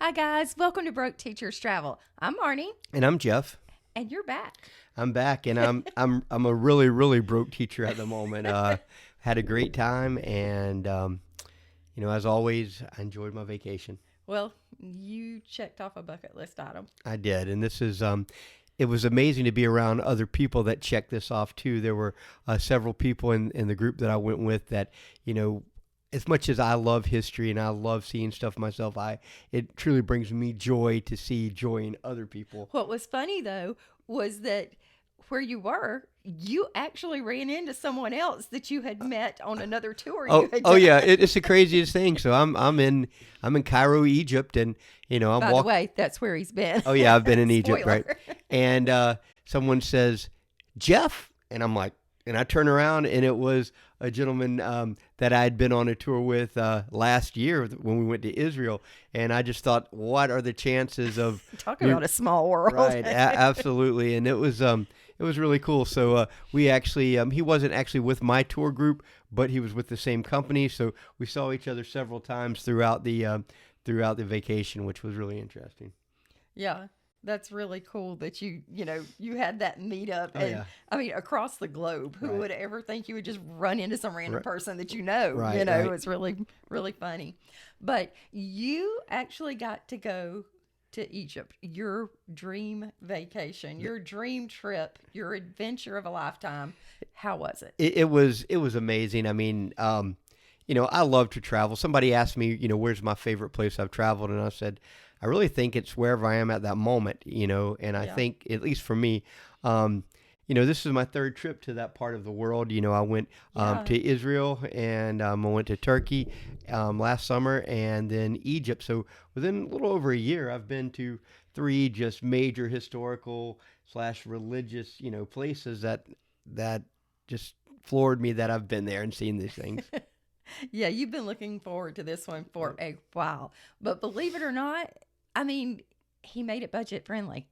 Hi guys, welcome to Broke Teachers Travel. I'm Marnie, And I'm Jeff. and you're back. I'm back, and I'm a really broke teacher at the moment. Had a great time, and as always, I enjoyed my vacation. Well, you checked off a bucket list item. I did, and this is it was amazing to be around other people that checked this off too. There were several people in the group that I went with that as much as I love history and I love seeing stuff myself, it truly brings me joy to see joy in other people. What was funny though was that where you were, you actually ran into someone else that you had met on another tour. Oh, you had oh done. yeah, it's the craziest thing. So I'm in Cairo, Egypt, and I'm By the walking. way, that's where he's been. Oh yeah, I've been in Egypt, right? Spoiler. And someone says, Jeff, and I'm like, and I turn around, and it was a gentleman that I had been on a tour with last year when we went to Israel, and I just thought, what are the chances of Talking about a small world. Right, absolutely, and it was really cool. So we actually he wasn't actually with my tour group, but he was with the same company. So we saw each other several times throughout the vacation, which was really interesting. Yeah. That's really cool that you had that meetup. Oh, And yeah. I mean, across the globe, who Right. would ever think you would just run into some random Right. person that you know? Right, It right. was really, really funny. But you actually got to go to Egypt, your dream vacation, your dream trip, your adventure of a lifetime. How was it? It was amazing. I mean, I love to travel. Somebody asked me, where's my favorite place I've traveled, and I said, I really think it's wherever I am at that moment, and I Yeah. think, at least for me, this is my third trip to that part of the world. I went Yeah. to Israel, and I went to Turkey last summer, and then Egypt. So within a little over a year, I've been to three just major historical / religious, places that just floored me that I've been there and seen these things. Yeah, you've been looking forward to this one for a while. But believe it or not, I mean, he made it budget friendly,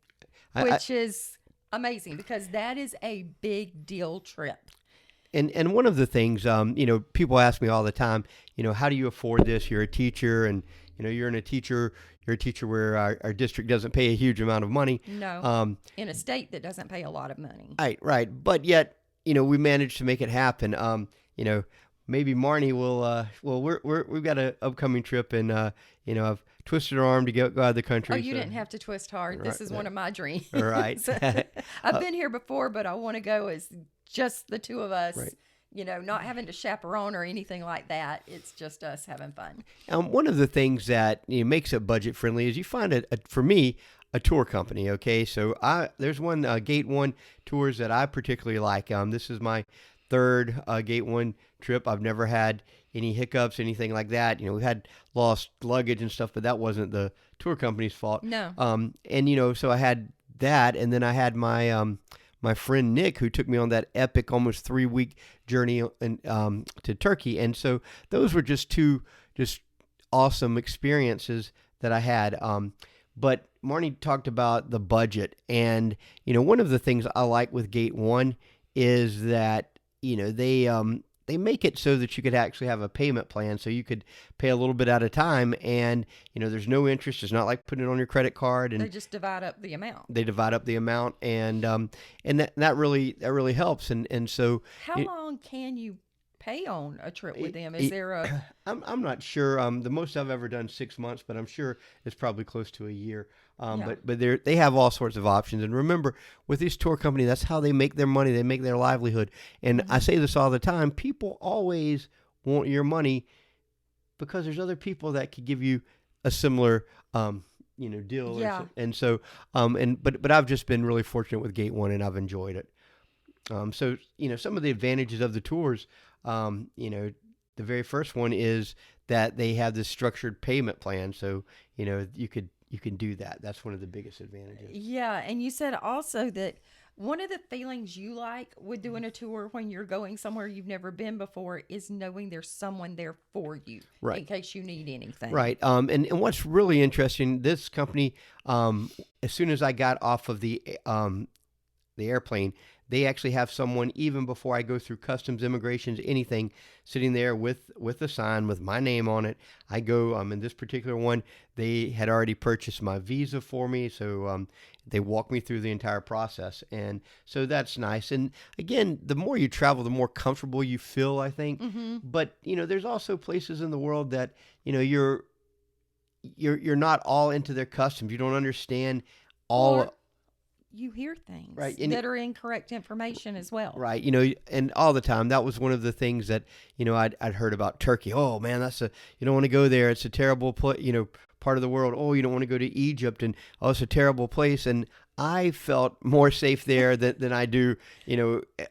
I- which is amazing because that is a big deal trip. And one of the things, people ask me all the time, how do you afford this? You're a teacher, and you're a teacher where our district doesn't pay a huge amount of money. No, in a state that doesn't pay a lot of money. Right. But yet, we managed to make it happen. Maybe Marnie will. We've got an upcoming trip, and I've twisted her arm to go out of the country. Oh, you so- didn't have to twist hard. This Right, is one of my dreams. Right. I've been here before, but I want to go as just the two of us. Right. Not having to chaperone or anything like that. It's just us having fun. One of the things that makes it budget friendly is you find for me, a tour company. Okay, so there's one Gate One tours that I particularly like. This is my third Gate One trip. I've never had any hiccups, anything like that. We had lost luggage and stuff, but that wasn't the tour company's fault. No. And so I had that, and then I had my friend Nick, who took me on that epic, almost 3-week journey to Turkey, and so those were just two awesome experiences that I had. But Marnie talked about the budget, and one of the things I like with Gate One is that they make it so that you could actually have a payment plan, so you could pay a little bit at a time, and there's no interest. It's not like putting it on your credit card, and They just divide up the amount. they divide up the amount, and that really helps. And so How long can you pay on a trip with them? Is there a I'm not sure. The most I've ever done 6 months, but I'm sure it's probably close to a year. Yeah. But they have all sorts of options. And remember, with this tour company, that's how they make their money. They make their livelihood. And I say this all the time: people always want your money because there's other people that could give you a similar deal. Yeah. And so but I've just been really fortunate with Gate One, and I've enjoyed it. So some of the advantages of the tours. The very first one is that they have this structured payment plan. So, you can do that. That's one of the biggest advantages. Yeah, and you said also that one of the feelings you like with doing a tour when you're going somewhere you've never been before is knowing there's someone there for you Right. in case you need anything. Right. And what's really interesting, this company, as soon as I got off of the airplane, they actually have someone, even before I go through customs, immigrations, anything, sitting there with a sign with my name on it. I go, in this particular one, they had already purchased my visa for me, so they walk me through the entire process, and so that's nice. And again, the more you travel, the more comfortable you feel, I think. But there's also places in the world that you're not all into their customs. You don't understand all. Or you hear things Right, that are incorrect information as well. Right, and all the time. That was one of the things that I'd heard about Turkey. Oh man, you don't want to go there. It's a terrible part of the world. Oh, you don't want to go to Egypt, and oh, it's a terrible place. And I felt more safe there than I do,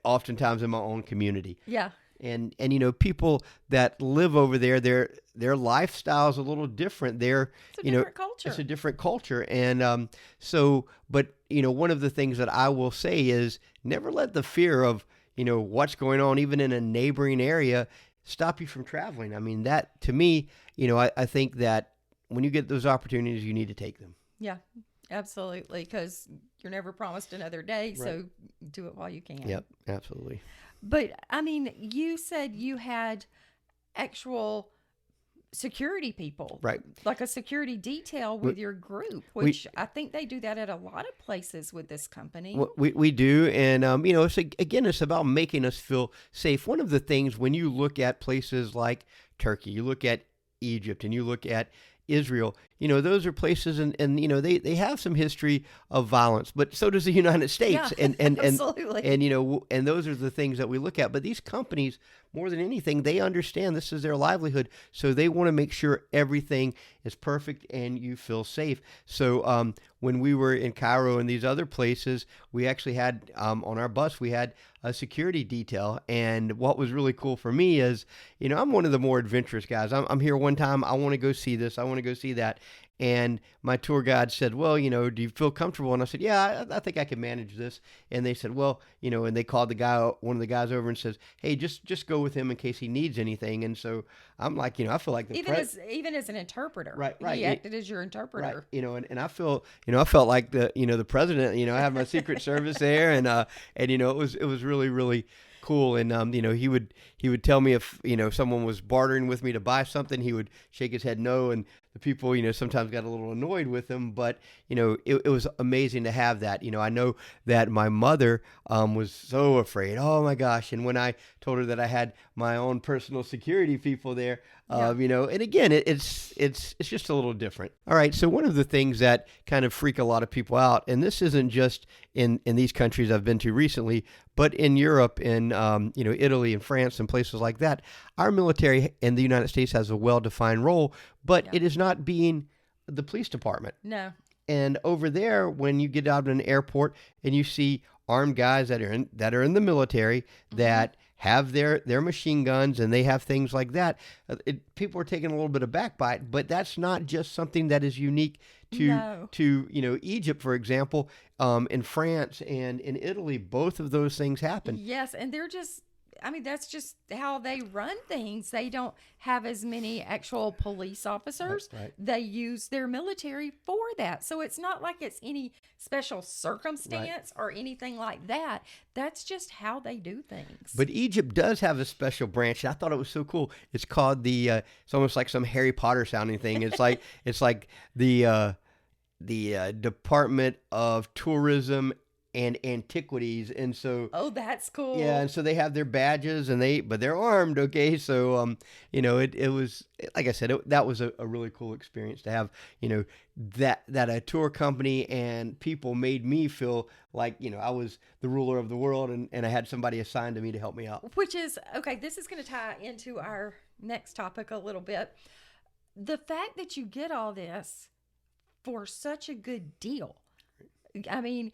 oftentimes in my own community. Yeah. And people that live over there, their lifestyle's a little different. It's a different culture. It's a different culture, and but one of the things that I will say is never let the fear of what's going on, even in a neighboring area, stop you from traveling. I mean, that to me, I think that when you get those opportunities, you need to take them. Yeah, absolutely, because you're never promised another day, so Right. do it while you can. Yep, absolutely. But I mean, you said you had actual security people, Right. like a security detail with your group, which I think they do that at a lot of places with this company. We do, and it's about making us feel safe. One of the things when you look at places like Turkey, you look at Egypt, and you look at Israel, those are places, and they have some history of violence, but so does the United States, Yeah, and absolutely. and those are the things that we look at. But these companies, more than anything, they understand this is their livelihood, so they want to make sure everything is perfect and you feel safe. So when we were in Cairo and these other places, we actually had on our bus we had a security detail. And what was really cool for me is, I'm one of the more adventurous guys. I'm here one time. I want to go see this. I want to go see that. And my tour guide said, well, do you feel comfortable? And I said, yeah, I think I can manage this. And they said, well, and they called one of the guys over and says, hey, just go with him in case he needs anything. And so I'm like, I feel like even as an interpreter, Right. He acted as your interpreter, right? And I felt like the president. I have my Secret Service there, and it was really really cool. And he would tell me if someone was bartering with me to buy something, he would shake his head no, and the people sometimes got a little annoyed with him, but it was amazing to have that. I know that my mother was so afraid. Oh my gosh! And when I told her that I had my own personal security people there, and again, it's just a little different. All right, so one of the things that kind of freak a lot of people out, and this isn't just in these countries I've been to recently, but in Europe, in Italy and France and places like that, our military in the United States has a well-defined role, but it is not being the police department. No. And over there, when you get out of an airport and you see armed guys that are in the military that have their machine guns and they have things like that, people are taking a little bit of backbite. But that's not just something that is unique to Egypt, for example. In France and in Italy, both of those things happen. Yes, and that's just how they run things. They don't have as many actual police officers. Right. They use their military for that. So it's not like it's any special circumstance or anything like that. That's just how they do things. But Egypt does have a special branch. I thought it was so cool. It's called it's almost like some Harry Potter sounding thing. It's like the Department of Tourism and Antiquities, and so that's cool. Yeah, and so they have their badges, but they're armed. Okay, so it was, like I said, that was a really cool experience to have. That a tour company and people made me feel like I was the ruler of the world, and I had somebody assigned to me to help me out. Which is okay. This is going to tie into our next topic a little bit. The fact that you get all this for such a good deal. I mean,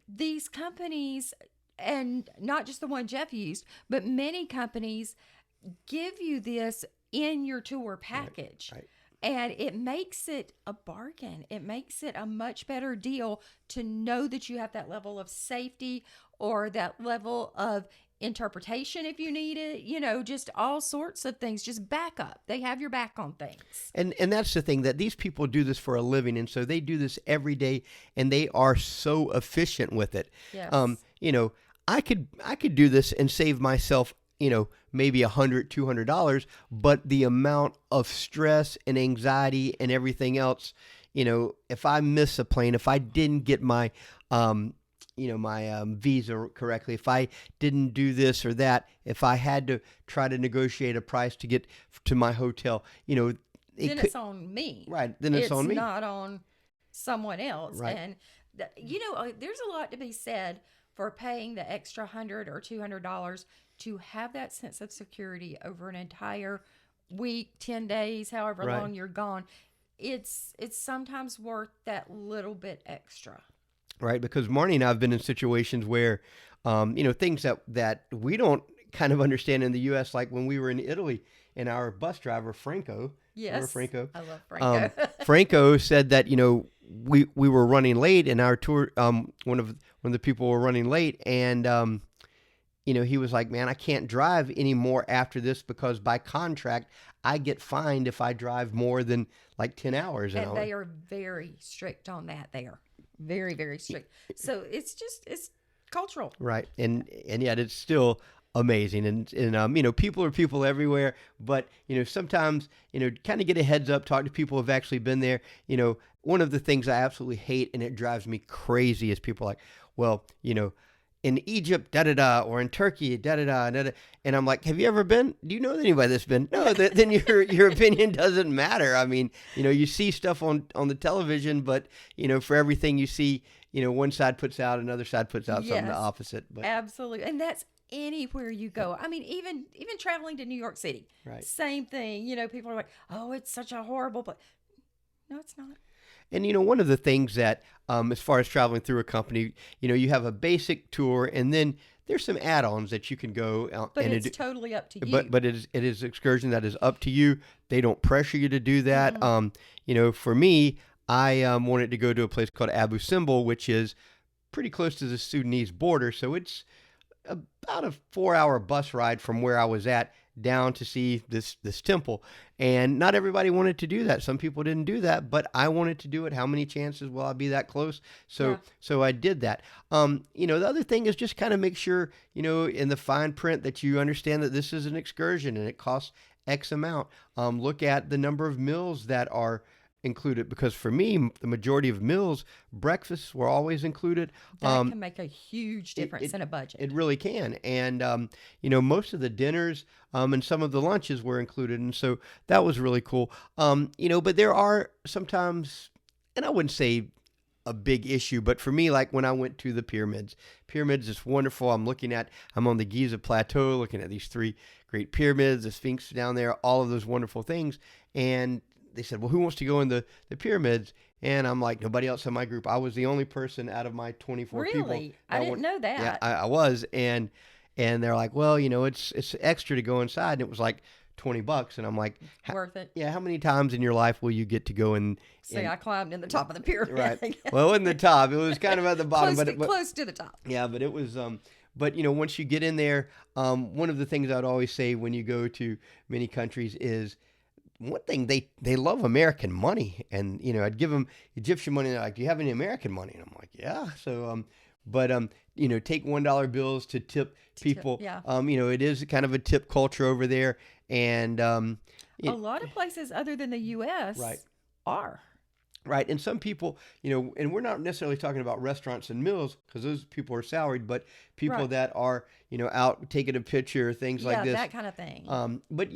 these companies, and not just the one Jeff used, but many companies give you this in your tour package. Right. And it makes it a bargain. It makes it a much better deal to know that you have that level of safety or that level of interpretation if you need it, just all sorts of things, just backup. They have your back on things. And that's the thing, that these people do this for a living, and so they do this every day, and they are so efficient with it. Yes. I could do this and save myself, maybe $100, $200, but the amount of stress and anxiety and everything else, if I miss a plane, if I didn't get my, my visa correctly, if I didn't do this or that, if I had to try to negotiate a price to get to my hotel, it's on me. Right. Then it's on me. It's not on someone else. Right. And, there's a lot to be said for paying the extra $100 or $200 to have that sense of security over an entire week, 10 days, however Right. long you're gone. It's sometimes worth that little bit extra. Right. Because Marnie and I have been in situations where, things that we don't kind of understand in the U.S., like when we were in Italy and our bus driver, Franco. Yes. Remember Franco? I love Franco. Franco said that, we were running late in our tour. One of the people were running late, and he was like, "Man, I can't drive anymore after this because by contract I get fined if I drive more than like 10 hours." And they are very strict on that there. Very, very strict. So it's cultural. Right. And yet it's still amazing. And people are people everywhere, but, sometimes, kind of get a heads up, talk to people who've actually been there. One of the things I absolutely hate, and it drives me crazy, is people like, well, in Egypt, da-da-da, or in Turkey, da-da-da, da-da. And I'm like, have you ever been? Do you know anybody that's been? No, then your opinion doesn't matter. I mean, you see stuff on the television, but, for everything you see, one side puts out, another side puts out something the opposite. But absolutely. And that's anywhere you go. I mean, even traveling to New York City, right. Same thing. People are like, oh, it's such a horrible place. No, it's not. And, one of the things that, as far as traveling through a company, you have a basic tour, and then there's some add-ons that you can go. But it's totally up to you. But it is excursion that is up to you. They don't pressure you to do that. Mm-hmm. For me, I wanted to go to a place called Abu Simbel, which is pretty close to the Sudanese border. So it's about a 4-hour bus ride from where I was at down to see this temple. And not everybody wanted to do that. Some people didn't do that, but I wanted to do it. How many chances will I be that close? So I did that. The other thing is just kind of make sure, in the fine print that you understand that this is an excursion and it costs X amount. Look at the number of meals that are included, because for me, the majority of meals, breakfasts were always included. That can make a huge difference in a budget. It really can. And, most of the dinners and some of the lunches were included. And so that was really cool. But there are sometimes, and I wouldn't say a big issue, but for me, like when I went to the pyramids is wonderful. I'm on the Giza Plateau, looking at these 3 great pyramids, the Sphinx down there, all of those wonderful things. And they said, well, who wants to go in the pyramids? And I'm like, nobody else in my group. I was the only person out of my 24 people. Really? I didn't know that. Yeah, I was. And they're like, well, it's extra to go inside. And it was like $20. And I'm like, worth it. Yeah. How many times in your life will you get to go and see? I climbed in the top of the pyramid. Right. Well, it wasn't the top. It was kind of at the bottom, close to the top. Yeah, but it was. But once you get in there, one of the things I'd always say when you go to many countries is, one thing, they love American money, and I'd give them Egyptian money. And they're like, "Do you have any American money?" And I'm like, "Yeah." So, take $1 bills to tip people. Yeah. It is kind of a tip culture over there, and a lot of places other than the U.S. Right. are. Right. And some people, and we're not necessarily talking about restaurants and meals because those people are salaried, but people that are, out taking a picture, things like this. Yeah, that kind of thing. But,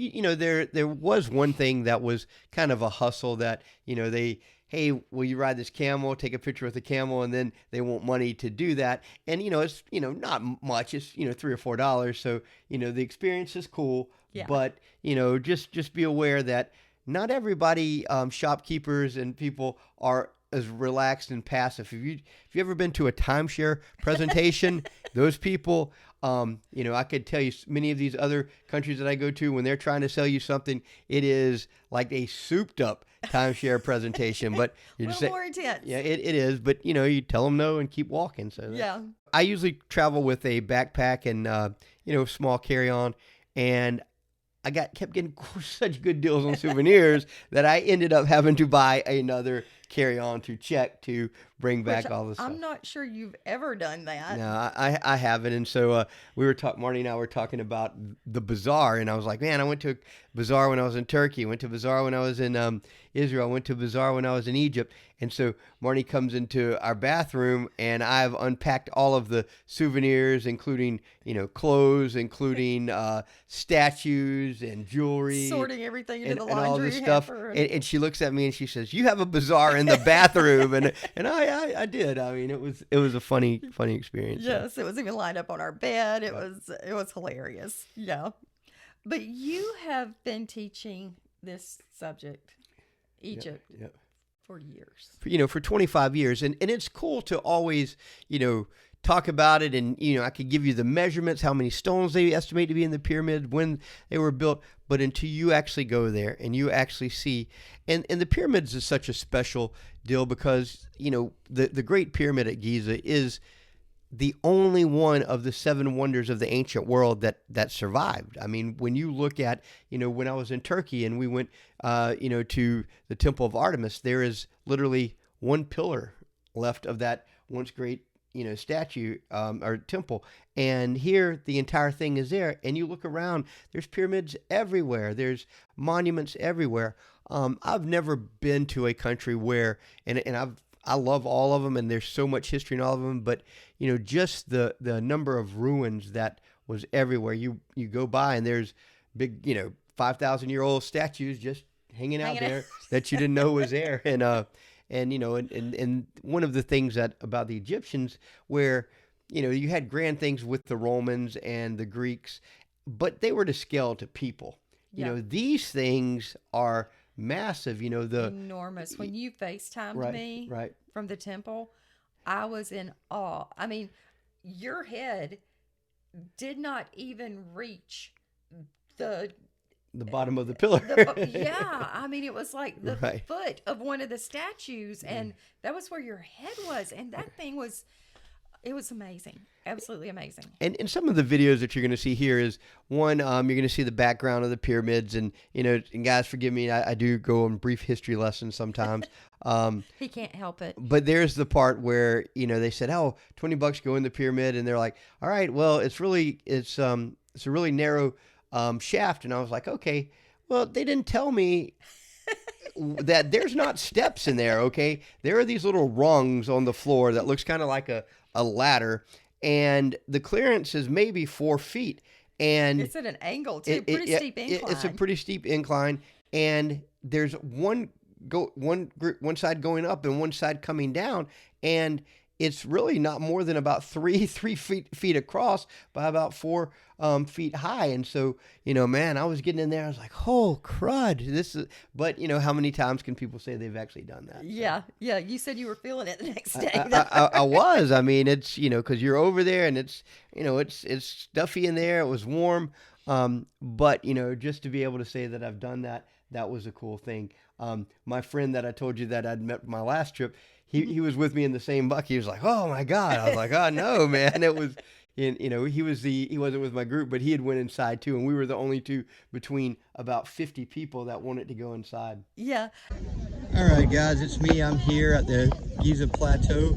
there was one thing that was kind of a hustle that, hey, will you ride this camel, take a picture with the camel, and then they want money to do that. And, it's, not much. It's, $3 or $4. So, the experience is cool. Yeah. But, just be aware that not everybody, shopkeepers and people are as relaxed and passive. If you ever been to a timeshare presentation, those people, I could tell you many of these other countries that I go to, when they're trying to sell you something, it is like a souped up timeshare presentation, but you're just more intense. Yeah, it is. But you tell them no and keep walking. So yeah, I usually travel with a backpack and small carry-on, and I kept getting such good deals on souvenirs that I ended up having to buy another carry-on to bring Which back all the stuff. I'm not sure you've ever done that. No, I haven't. And so we were Marty and I were talking about the bazaar, and I was like, man, I went to a bazaar when I was in Turkey. I went to a bazaar when I was in Israel. I went to a bazaar when I was in Egypt. And so Marty comes into our bathroom, and I've unpacked all of the souvenirs, including, clothes, including statues and jewelry. Sorting everything into the and all laundry this stuff. hamper. And she looks at me and she says, "You have a bazaar in the bathroom," and I did. I mean, it was a funny experience. Yes, it was even lined up on our bed. It was hilarious. Yeah, but you have been teaching this subject, Egypt, for years. For 25 years, and it's cool to always talk about it, and I could give you the measurements, how many stones they estimate to be in the pyramid, when they were built, but until you actually go there and you actually see, and the pyramids is such a special deal because the Great Pyramid at Giza is the only one of the 7 wonders of the ancient world that survived. I mean, when you look at, when I was in Turkey and we went, to the Temple of Artemis, there is literally one pillar left of that once great, statue or temple. And here the entire thing is there. And you look around, there's pyramids everywhere. There's monuments everywhere. I've never been to a country where, and I love all of them, and there's so much history in all of them, but just the number of ruins that was everywhere. You go by and there's big 5,000-year-old statues just hanging out there that you didn't know was there. And one of the things about the Egyptians, where you had grand things with the Romans and the Greeks, but they were to scale to people. These things are massive. Enormous. When you FaceTimed me from the temple, I was in awe. I mean, your head did not even reach the bottom of the pillar. Yeah, I mean, it was like the foot of one of the statues, and that was where your head was, and that thing was, it was amazing, absolutely amazing. And some of the videos that you're going to see here is one, you're going to see the background of the pyramids, and and guys, forgive me, I do go on brief history lessons sometimes. He can't help it. But there's the part where they said, "Oh, $20 go in the pyramid," and they're like, "All right, well, it's a really narrow shaft," and I was like, "Okay, well, they didn't tell me that there's not steps in there. Okay, there are these little rungs on the floor that looks kind of like a ladder, and the clearance is maybe 4 feet, and it's at an angle too, pretty steep incline. It's a pretty steep incline, and there's one side going up and one side coming down, and it's really not more than about three feet across by about 4 feet high. And so, man, I was getting in there. I was like, oh, crud. But how many times can people say they've actually done that? Yeah. Yeah. You said you were feeling it the next day. I was. I mean, it's, because you're over there and it's, it's stuffy in there. It was warm. But, just to be able to say that I've done that, that was a cool thing. My friend that I told you that I'd met my last trip, he was with me in the same buck. He was like, "Oh my God!" I was like, "Oh no, man!" It was, he wasn't with my group, but he had went inside too, and we were the only two between about 50 people that wanted to go inside. Yeah. All right, guys, it's me. I'm here at the Giza Plateau.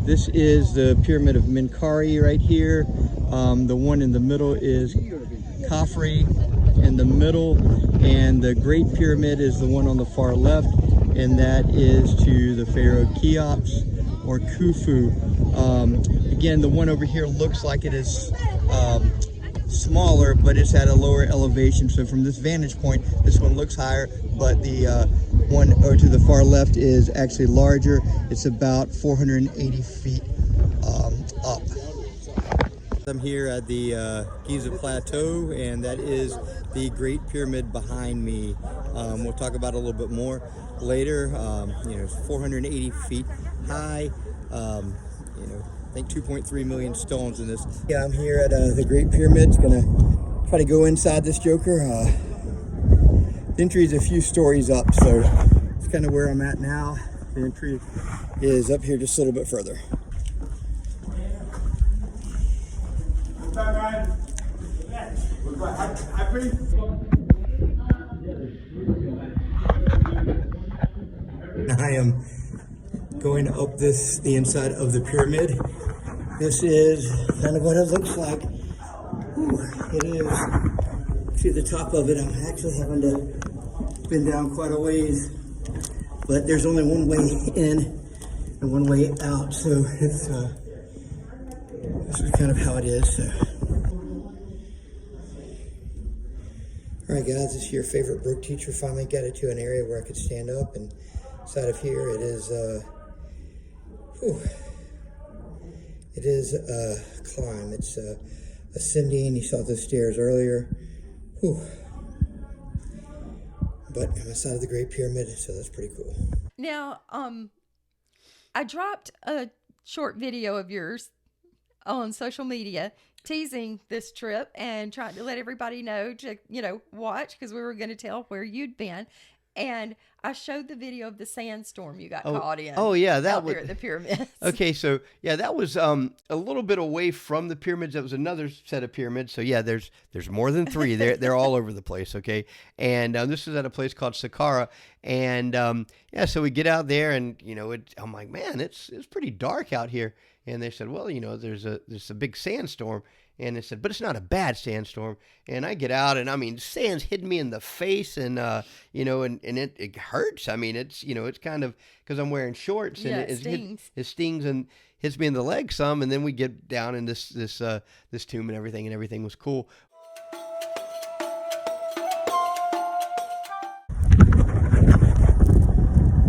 This is the Pyramid of Menkaure right here. The one in the middle is Khafre in the middle, and the Great Pyramid is the one on the far left, and that is to the Pharaoh Cheops or Khufu. Again, the one over here looks like it is smaller, but it's at a lower elevation. So from this vantage point, this one looks higher, but the one over to the far left is actually larger. It's about 480 feet up. I'm here at the Giza Plateau, and that is the Great Pyramid behind me. We'll talk about it a little bit more later. It's 480 feet high. I think 2.3 million stones in this. Yeah, I'm here at the Great Pyramid. Gonna try to go inside this joker. The entry is a few stories up, so it's kind of where I'm at now. The entry is up here just a little bit further. I am going up the inside of the pyramid. This is kind of what it looks like. Whew, it is. See the top of it. I'm actually having to bend down quite a ways, but there's only one way in and one way out, so it's this is kind of how it is. So. All right, guys, this is your favorite brook teacher. Finally got it to an area where I could stand up, and inside of here it is. It is a climb. It's ascending. You saw the stairs earlier. Whew. But I'm inside of the Great Pyramid, so that's pretty cool. Now, I dropped a short video of yours on social media teasing this trip and trying to let everybody know to, watch, because we were going to tell where you'd been. And I showed the video of the sandstorm you got caught in. Oh, yeah. That was there at the pyramids. Okay, so, yeah, that was a little bit away from the pyramids. That was another set of pyramids. So, yeah, there's more than three. They're all over the place, okay? And this is at a place called Saqqara. And, so we get out there, and, I'm like, man, it's pretty dark out here. And they said, well, there's a big sandstorm. And they said, but it's not a bad sandstorm. And I get out, and I mean, sand's hitting me in the face, and and it hurts. I mean, it's it's kind of because I'm wearing shorts, and it stings. It stings and hits me in the leg some. And then we get down in this tomb and everything was cool.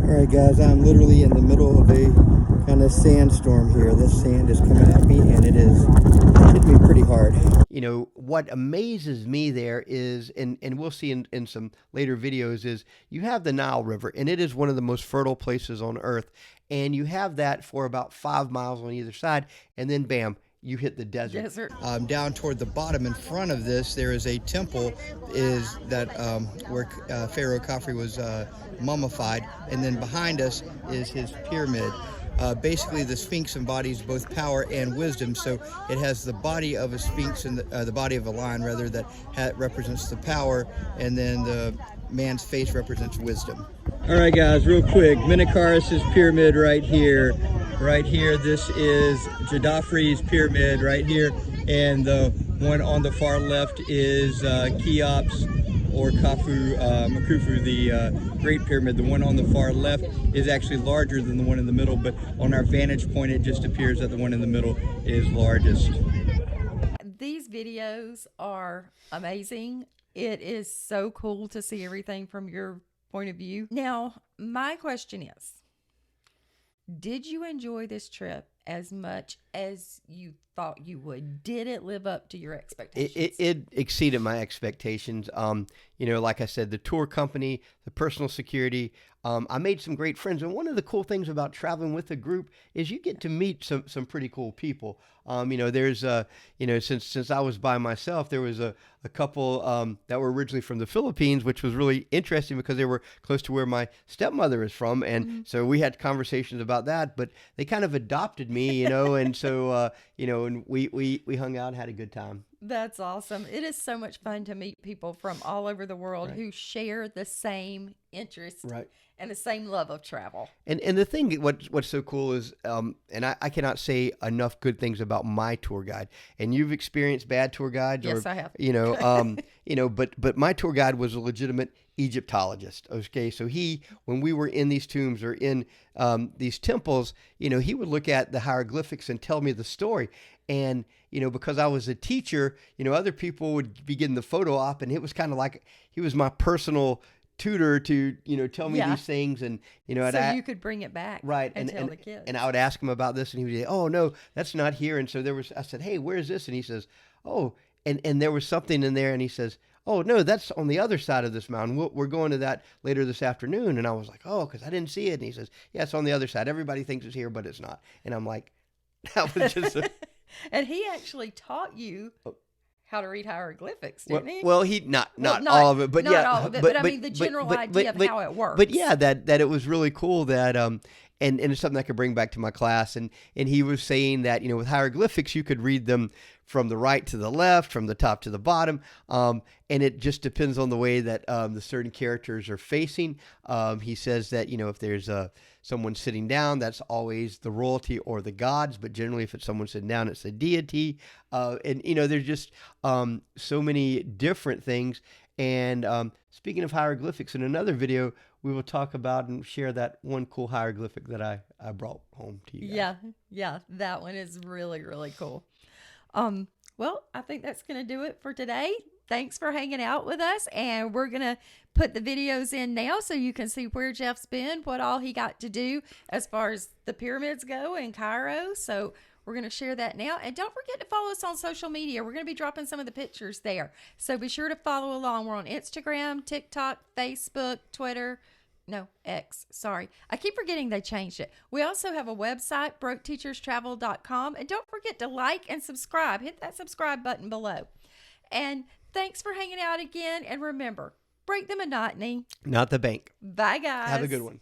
All right, guys, I'm literally in the middle of a kind of sandstorm here. This sand is coming at me, and it is hit me pretty hard. What amazes me there is, and we'll see in some later videos, is you have the Nile River, and it is one of the most fertile places on earth. And you have that for about 5 miles on either side, and then bam, you hit the desert. Down toward the bottom in front of this, there is a temple where Pharaoh Khafre was mummified, and then behind us is his pyramid. Basically, the Sphinx embodies both power and wisdom, so it has the body of a Sphinx and the body of a lion, rather, that represents the power, and then the man's face represents wisdom. All right, guys, real quick, Menkaures' pyramid right here. Right here, this is Gaddafi's pyramid right here, and the one on the far left is Cheops or Khufu, the Great Pyramid. The one on the far left is actually larger than the one in the middle, but on our vantage point, it just appears that the one in the middle is largest. These videos are amazing. It is so cool to see everything from your point of view. Now, my question is, did you enjoy this trip as much as you thought you would? Did it live up to your expectations? It exceeded my expectations. Like I said, the tour company, the personal security, I made some great friends. And one of the cool things about traveling with a group is you get to meet some pretty cool people. There's since I was by myself, there was a couple that were originally from the Philippines, which was really interesting because they were close to where my stepmother is from. And so we had conversations about that, but they kind of adopted me, and so, and we hung out and had a good time. That's awesome. It is so much fun to meet people from all over the world who share the same interests and the same love of travel. And the thing, what's so cool is, and I cannot say enough good things about my tour guide. And you've experienced bad tour guides. Yes, I have. But my tour guide was a legitimate Egyptologist. Okay, so when we were in these tombs or in these temples, he would look at the hieroglyphics and tell me the story. And because I was a teacher, other people would be getting the photo op, and it was kind of like he was my personal tutor to tell me these things, and so you could bring it back and tell the kids. And I would ask him about this, and he would say, "Oh no, that's not here." And so I said, "Hey, where is this?" And he says, "Oh," and there was something in there, and he says, "Oh no, that's on the other side of this mountain. We're going to that later this afternoon." And I was like, "Oh, because I didn't see it." And he says, "Yeah, it's on the other side. Everybody thinks it's here, but it's not." And I'm like, that was just and he actually taught you how to read hieroglyphics, didn't he? Well, he not all of it, but not all of it, but I mean the general idea of how it works. But yeah, that it was really cool that and it's something I could bring back to my class. And he was saying that with hieroglyphics you could read them from the right to the left, from the top to the bottom, and it just depends on the way that the certain characters are facing. He says that, if there's someone sitting down, that's always the royalty or the gods, but generally if it's someone sitting down, it's a deity. And there's just so many different things. And speaking of hieroglyphics, in another video, we will talk about and share that one cool hieroglyphic that I brought home to you guys. Yeah, that one is really, really cool. Well, I think that's going to do it for today. Thanks for hanging out with us, and we're going to put the videos in now so you can see where Jeff's been, what all he got to do as far as the pyramids go in Cairo. So we're going to share that now. And don't forget to follow us on social media. We're going to be dropping some of the pictures there. So be sure to follow along. We're on Instagram, TikTok, Facebook, Twitter. No, X. Sorry. I keep forgetting they changed it. We also have a website, broketeacherstravel.com. And don't forget to like and subscribe. Hit that subscribe button below. And thanks for hanging out again. And remember, break the monotony, not the bank. Bye, guys. Have a good one.